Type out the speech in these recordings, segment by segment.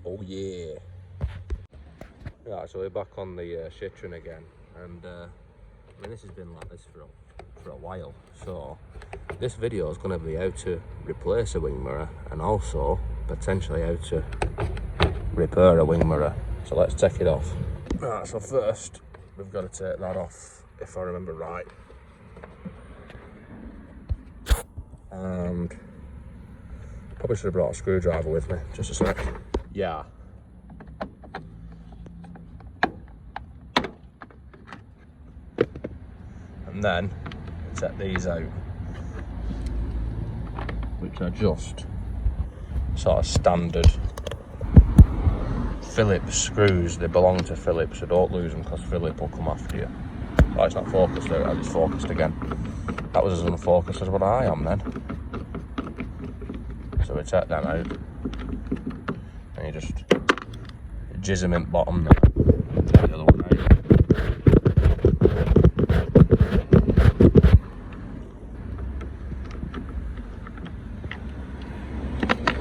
Oh yeah. Right, so we're back on the Citroen again, and I mean this has been like this for a while. So this video is going to be how to replace a wing mirror and also potentially how to repair a wing mirror. So let's take it off. Right, so first we've got to take that off, if I remember right. And probably should have brought a screwdriver with me, just a sec. Yeah. And then take these out, which are just sort of standard Phillips screws. They belong to Phillips, so don't lose them because Phillips will come after you. Oh, it's not focused there, it's focused again. That was as unfocused as what I am then. So we take them out, and you just jizz them in the bottom there. Take the other one out.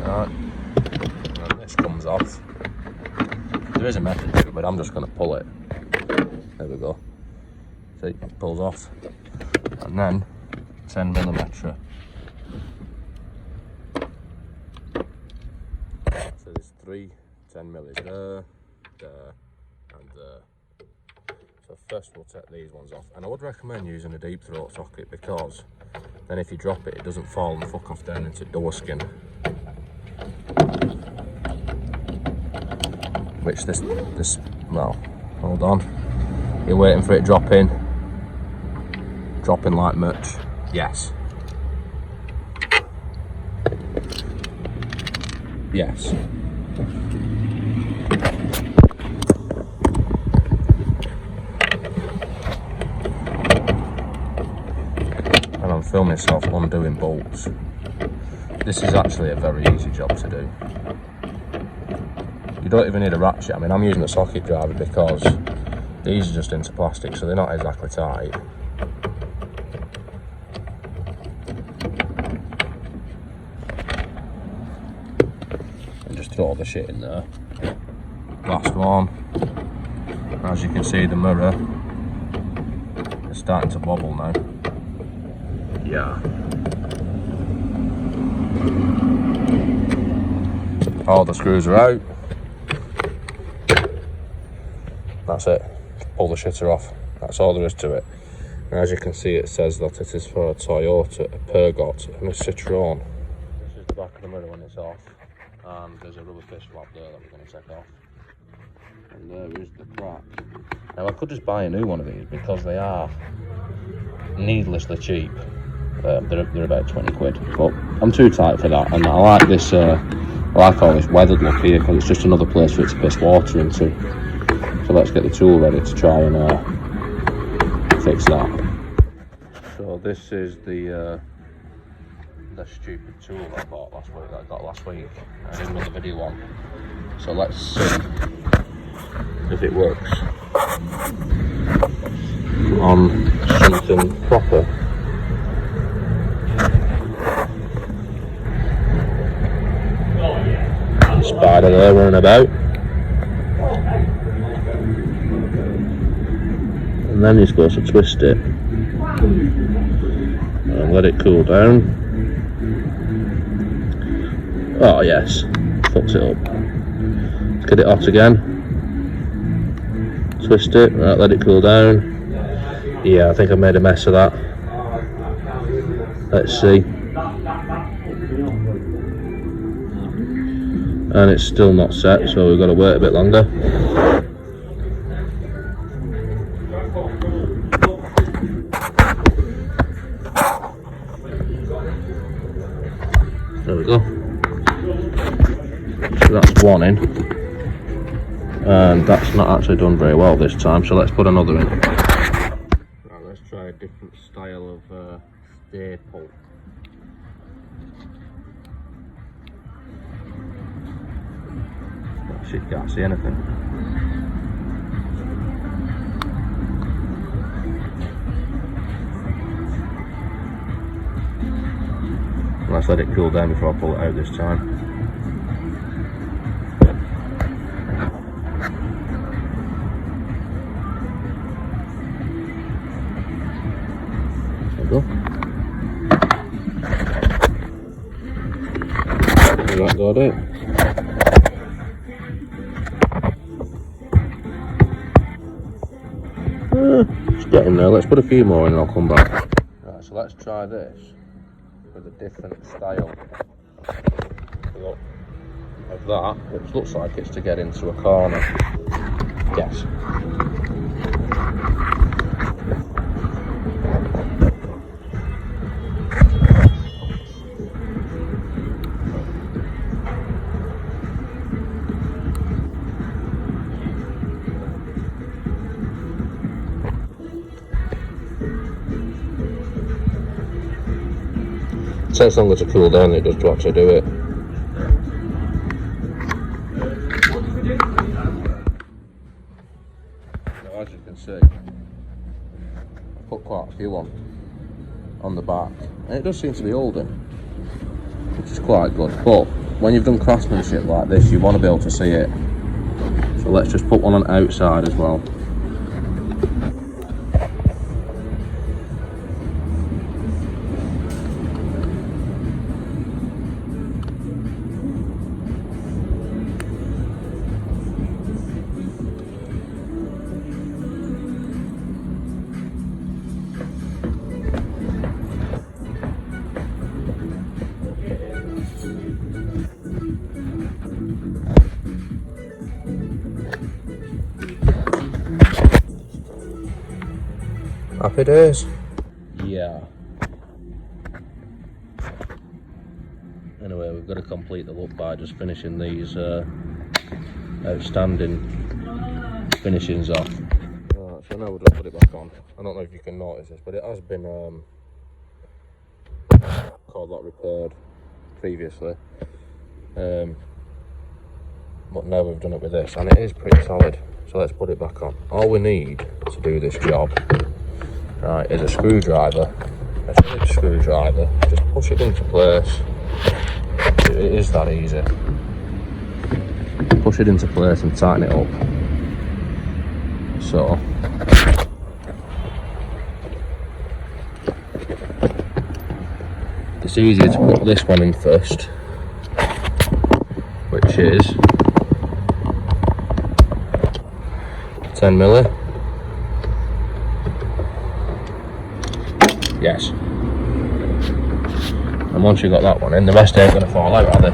Right, and this comes off. There is a method to it, but I'm just going to pull it. There we go. See, it pulls off. And then 10mm. So there's 3 10mm there, and there. So first we'll take these ones off. And I would recommend using a deep throat socket, because then if you drop it, it doesn't fall and fuck off down into door skin. Which this, well, hold on. You're waiting for it to drop in. Dropping like much. Yes. Yes. And I'm filming myself undoing bolts. This is actually a very easy job to do. You don't even need a ratchet. I mean, I'm using a socket driver because these are just into plastic, so they're not exactly tight. And just throw all the shit in there. Last one. As you can see, the mirror is starting to wobble now. Yeah. All the screws are out. That's it. Pull the shitter off. That's all there is to it. And as you can see, it says that it is for a Toyota, a Peugeot and a Citroen. This is the back of the mirror when it's off. And there's a rubber fish flap there that we're going to take off. And there is the crack. Now I could just buy a new one of these because they are needlessly cheap. They're about 20 quid. But I'm too tight for that. And I like this, I like all this weathered look here because it's just another place for it to piss water into. So let's get the tool ready to try and fix that. So this is the stupid tool I bought last week, that I got last week. I did another video on. So let's see if it works on something proper. Spider there running about. And then you're supposed to twist it and let it cool down. Oh yes, fucks it up. Let's get it hot again. Twist it, right, let it cool down. Yeah, I think I made a mess of that. Let's see. And it's still not set, so we've got to wait a bit longer. There we go. So that's one in. And that's not actually done very well this time, so let's put another in. Right, let's try a different style of staple. Oh, shit, can't see anything. Let's let it cool down before I pull it out this time. about it. It's getting there. Let's put a few more in and I'll come back. Right, so let's try this with a different style. Look, of that, which looks like it's to get into a corner. Yes. It takes longer to cool down than it does to actually do it. Now, as you can see, I put quite a few on the back, and it does seem to be holding, which is quite good. But when you've done craftsmanship like this, you want to be able to see it. So let's just put one on outside as well. Happy days. Yeah. Anyway, we've got to complete the look by just finishing these outstanding finishings off. Right, so now we'll just put it back on. I don't know if you can notice this, but it has been called that repaired previously. But now we've done it with this, and it is pretty solid. So let's put it back on. All we need to do this job, right, is a screwdriver, a Phillips screwdriver. Just push it into place. It is that easy. Push it into place and tighten it up. So it's easier to put this one in first, which is 10mm. Yes. And once you've got that one in, the rest ain't going to fall out, are they?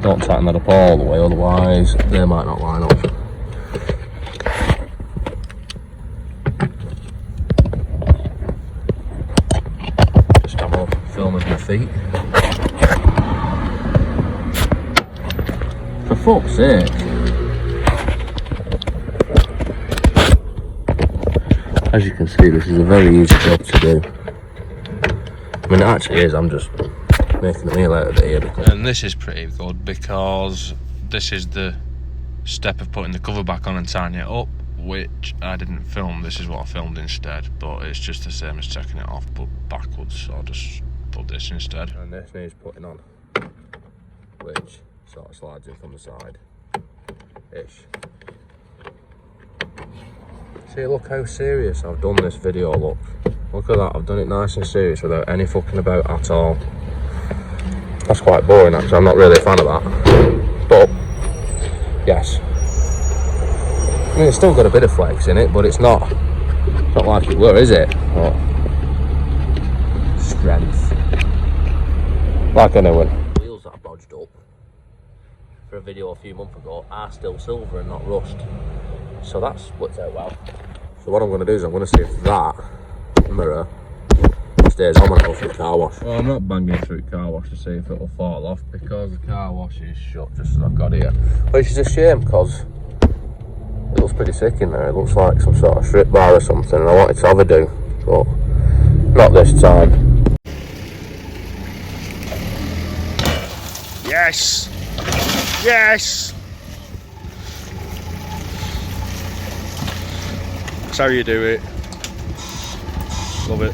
Don't tighten that up all the way, otherwise they might not line up. Just have a film of my feet. For fuck's sake. As you can see, this is a very easy job to do. I mean, it actually is, I'm just making a meal out of it here. And this is pretty good because this is the step of putting the cover back on and tying it up, which I didn't film. This is what I filmed instead, but it's just the same as taking it off, but backwards, so I'll just put this instead. And this needs putting on, which sort of slides in from the side-ish. See, look how serious I've done this video, look. Look at that, I've done it nice and serious without any fucking about at all. That's quite boring actually, I'm not really a fan of that. But, yes. I mean, it's still got a bit of flex in it, but it's not like it were, is it? But, strength. Like I know when wheels that I bodged up for a video a few months ago are still silver and not rust. So that's worked out well. So what I'm going to do is I'm going to see if that mirror stays on when I go through the car wash. Well, I'm not banging through the car wash to see if it'll fall off because the car wash is shut just as I've got here. Which is a shame because it looks pretty sick in there. It looks like some sort of strip bar or something and I wanted to have a do, but not this time. Yes! Yes! That's how you do it. Love it.